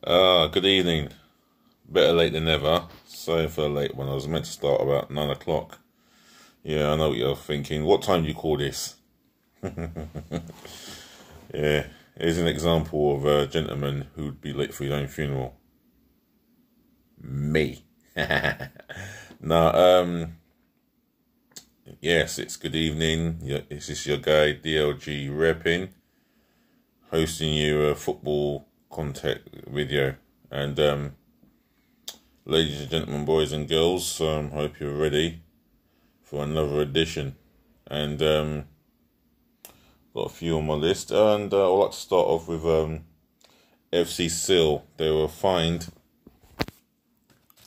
Good evening. Better late than never. Sorry for the late one. I was meant to start about 9 o'clock. Yeah, I know what you're thinking. What time do you call this? Yeah, here's an example of a gentleman who'd be late for his own funeral. Me. Now, yes, it's good evening. This is your guy, DLG Reppin, hosting you a football contact video. And, ladies and gentlemen, boys and girls, hope you're ready for another edition. And, got a few on my list. And I'd like to start off with FC Seoul. They were fined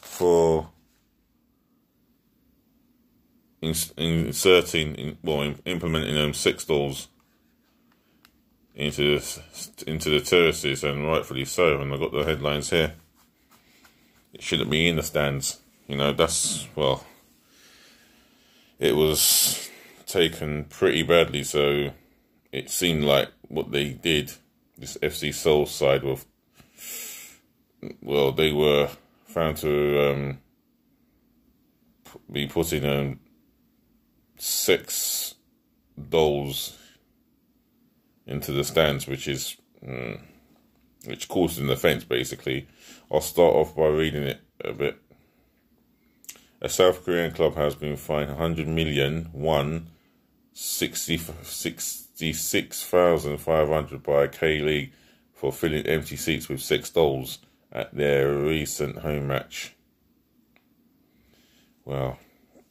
for implementing 6 dolls into the terraces, and rightfully so. And I got the headlines here. It shouldn't be in the stands. You know, it was taken pretty badly. So it seemed like what they did, this FC Seoul side, they were found to be putting 6 dolls into the stands, which caused an offence, basically. I'll start off by reading it a bit. A South Korean club has been fined 100 million won, 66,500 by a K-League for filling empty seats with 6 dolls at their recent home match. Well,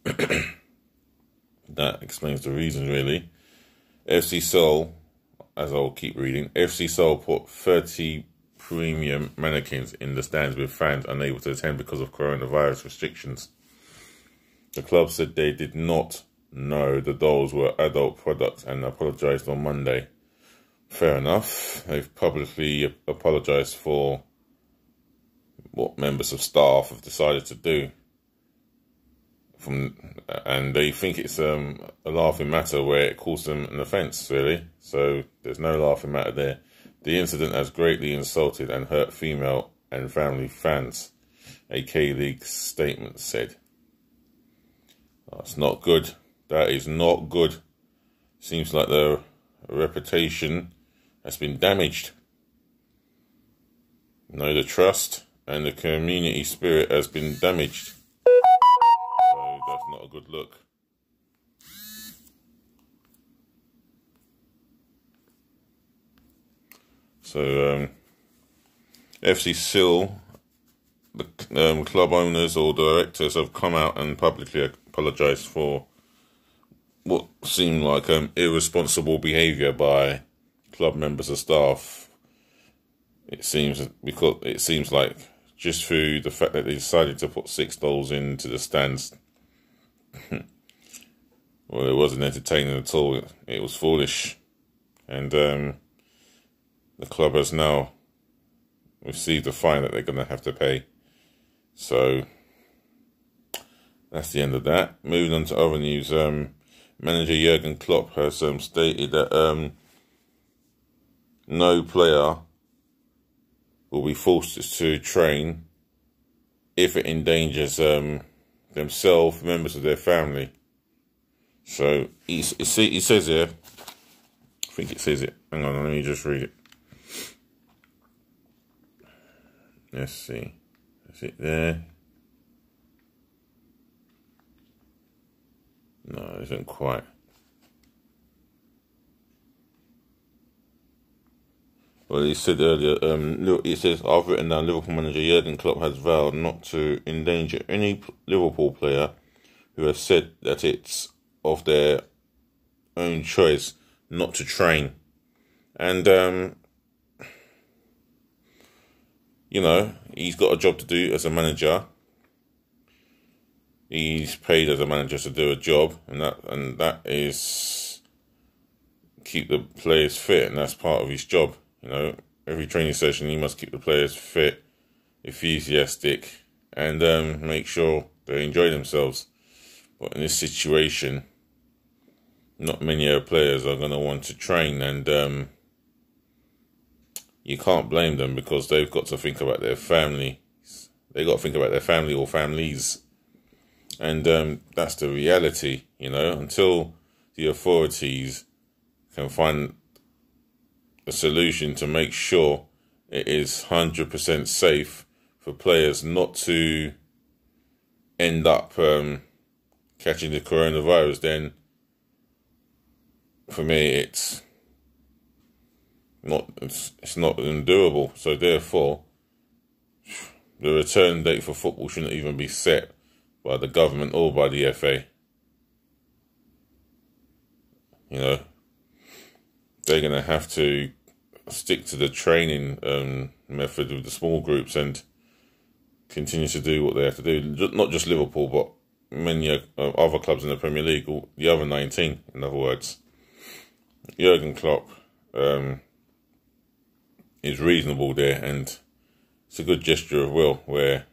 that explains the reason, really. FC Seoul, as I'll keep reading, FC Seoul put 30 premium mannequins in the stands with fans unable to attend because of coronavirus restrictions. The club said they did not know the dolls were adult products and apologised on Monday. Fair enough. They've publicly apologised for what members of staff have decided to do. And they think it's a laughing matter where it caused them an offence, really. So there's no laughing matter there. The incident has greatly insulted and hurt female and family fans, a K-League statement said. That's not good. That is not good. Seems like their reputation has been damaged. You know, the trust and the community spirit has been damaged. So that's not a good look. So, FC Seoul, the club owners or directors have come out and publicly apologised for what seemed like irresponsible behaviour by club members of staff. It seems like just through the fact that they decided to put 6 dolls into the stands. Well, it wasn't entertaining at all. It was foolish. And the club has now received a fine that they're going to have to pay. So that's the end of that. Moving on to other news. Manager Jurgen Klopp has stated that no player will be forced to train if it endangers themselves, members of their family. So he says here, I think it says it. Hang on, let me just read it. Let's see. Is it there? No, it isn't quite. Well, he said earlier, it says, I've written down Liverpool manager Jurgen Klopp has vowed not to endanger any Liverpool player who has said that it's of their own choice not to train. And, you know, he's got a job to do as a manager. He's paid as a manager to do a job, and that is keep the players fit, and that's part of his job. You know, every training session he must keep the players fit, enthusiastic, and make sure they enjoy themselves. But in this situation, not many players are going to want to train, and you can't blame them because they've got to think about their family. They got to think about their family or families. And that's the reality, you know, until the authorities can find a solution to make sure it is 100% safe for players not to end up catching the coronavirus, then for me it's not endurable. So therefore, the return date for football shouldn't even be set by the government or by the FA. You know, they're going to have to stick to the training method with the small groups and continue to do what they have to do. Not just Liverpool, but many other clubs in the Premier League, or the other 19, in other words. Jurgen Klopp is reasonable there, and it's a good gesture of will where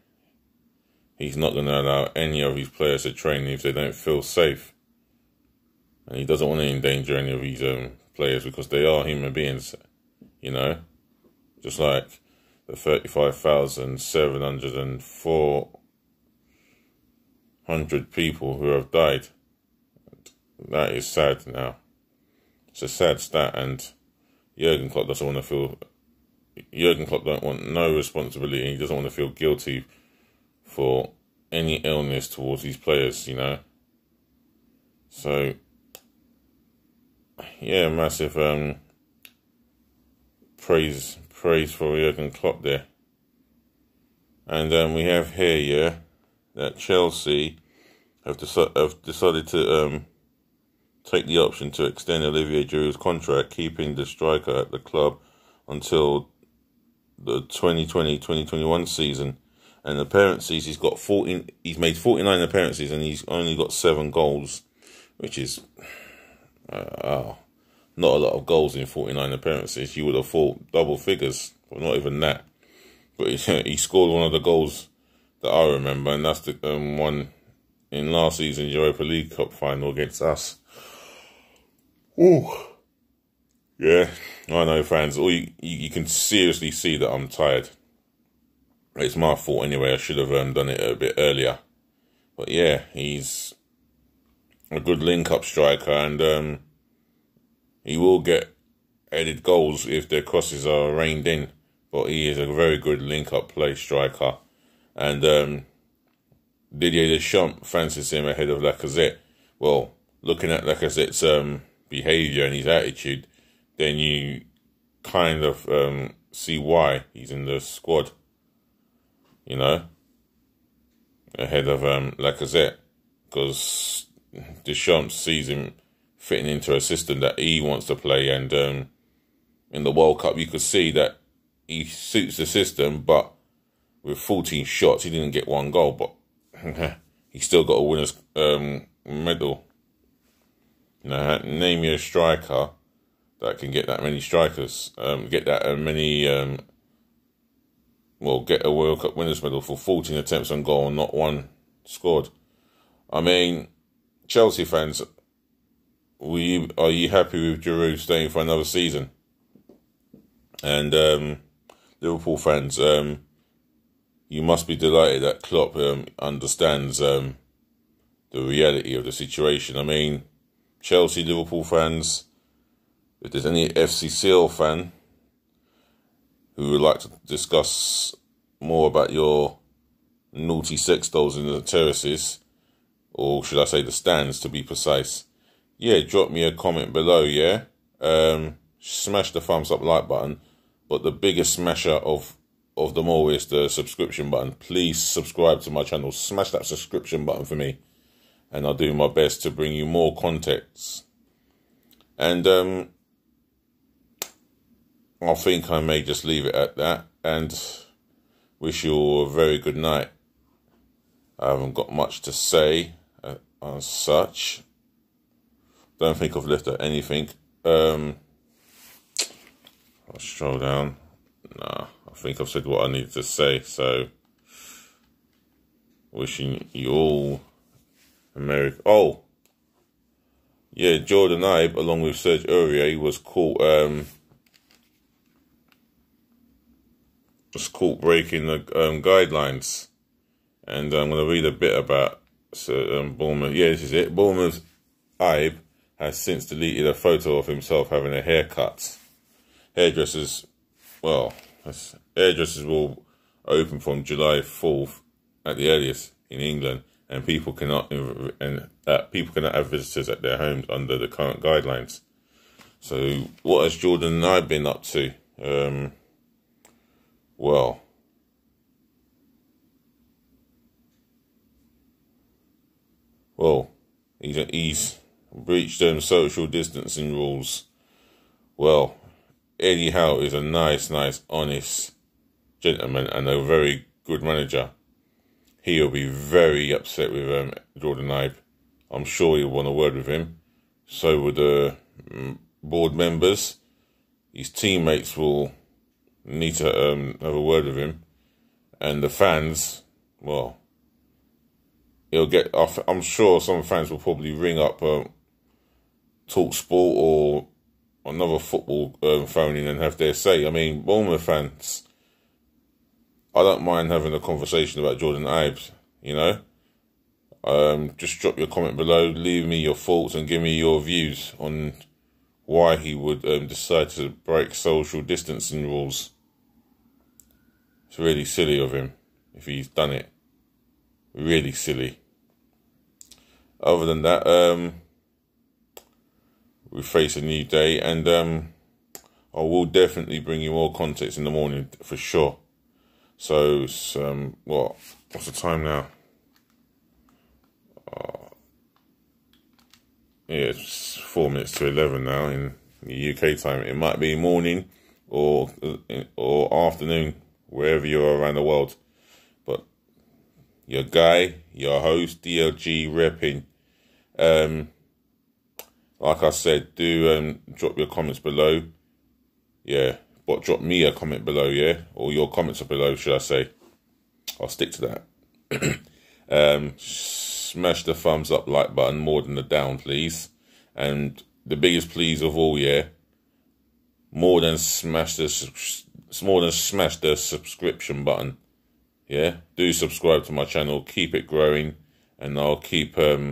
he's not going to allow any of his players to train if they don't feel safe. And he doesn't want to endanger any of his players because they are human beings, you know. Just like the 35,704 people who have died. That is sad now. It's a sad stat, and Jurgen Klopp doesn't want to feel... Jurgen Klopp don't want no responsibility, and he doesn't want to feel guilty for any illness towards these players, you know. So, yeah, massive praise for Jurgen Klopp there. And we have here, yeah, that Chelsea have decided to take the option to extend Olivier Giroud's contract, keeping the striker at the club until the 2020-2021 season. And appearances, he's made 49 appearances and he's only got 7 goals, which is not a lot of goals in 49 appearances. You would have thought double figures, but not even that. But he scored one of the goals that I remember, and that's the one in last season's Europa League Cup final against us. Ooh. Yeah, I know, fans. You can seriously see that I'm tired. It's my fault anyway. I should have done it a bit earlier. But yeah, he's a good link-up striker, and he will get added goals if their crosses are reined in. But he is a very good link-up play striker. And Didier Deschamps fancies him ahead of Lacazette. Well, looking at Lacazette's behaviour and his attitude, then you kind of see why he's in the squad, you know, ahead of Lacazette, because Deschamps sees him fitting into a system that he wants to play, and in the World Cup you could see that he suits the system, but with 14 shots he didn't get 1 goal, but he still got a winner's medal. You know, name me a striker that can get that many strikers, get that many, get a World Cup winners medal for 14 attempts on goal and not 1 scored. I mean, Chelsea fans, are you happy with Giroud staying for another season? And Liverpool fans, you must be delighted that Klopp understands the reality of the situation. I mean, Chelsea, Liverpool fans, if there's any FC Seoul fan who would like to discuss more about your naughty sex dolls in the terraces, or should I say the stands to be precise, yeah, drop me a comment below, yeah? Smash the thumbs up like button, but the biggest smasher of them all is the subscription button. Please subscribe to my channel. Smash that subscription button for me, and I'll do my best to bring you more contents. And I think I may just leave it at that and wish you all a very good night. I haven't got much to say as such. Don't think I've left out anything. I'll scroll down. Nah, I think I've said what I needed to say. So, wishing you all America. Oh, yeah, Jordan Ibe, along with Serge Aurier, was caught was caught breaking the guidelines. And I'm going to read a bit about Bournemouth. Yeah, this is it. Bournemouth's Ibe has since deleted a photo of himself having a haircut. Hairdressers will open from July 4th at the earliest in England, and people cannot have visitors at their homes under the current guidelines. So, what has Jordan and I been up to? Well, he's breached social distancing rules. Well, Eddie Howe is a nice, honest gentleman and a very good manager. He'll be very upset with Jordan Ibe. I'm sure he'll want a word with him. So would the board members. His teammates will need to have a word with him. And the fans, well, he'll get. I'm sure some fans will probably ring up Talk Sport or another football phone in and have their say. I mean, Bournemouth fans, I don't mind having a conversation about Jordan Ibe, you know. Just drop your comment below, leave me your thoughts and give me your views on why he would decide to break social distancing rules. It's really silly of him if he's done it. Really silly. Other than that, we face a new day, and I will definitely bring you more context in the morning for sure. So, it's, what's the time now? Yeah, it's 4 minutes to 11 now in the UK time. It might be morning or afternoon, wherever you are around the world. But your guy, your host, DLG Reppin. Like I said, do drop your comments below. Yeah, but drop me a comment below, yeah? Or your comments are below, should I say. I'll stick to that. Smash the thumbs up like button more than the down, please. And the biggest please of all, yeah, more than smash the subscription button. Yeah, do subscribe to my channel, keep it growing, and I'll keep my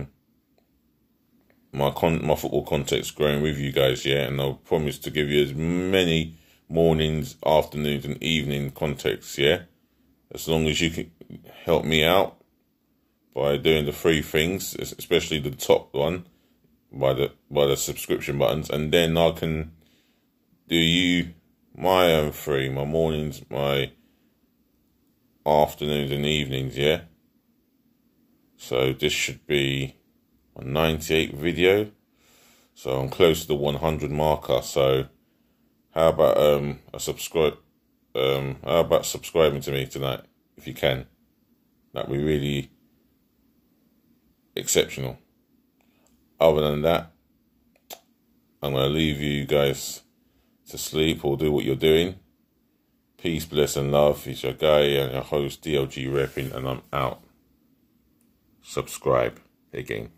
football context growing with you guys, yeah. And I'll promise to give you as many mornings, afternoons, and evening context, yeah. As long as you can help me out by doing the free things, especially the top one, by the subscription buttons, and then I can do you my own free, my mornings, my afternoons and evenings, yeah. So this should be a 98th video, so I'm close to the 100 marker. So how about how about subscribing to me tonight if you can? That'd be really exceptional. Other than that, I'm going to leave you guys to sleep or do what you're doing. Peace, bless and love. It's your guy and your host DLG Reppin, and I'm out. Subscribe again.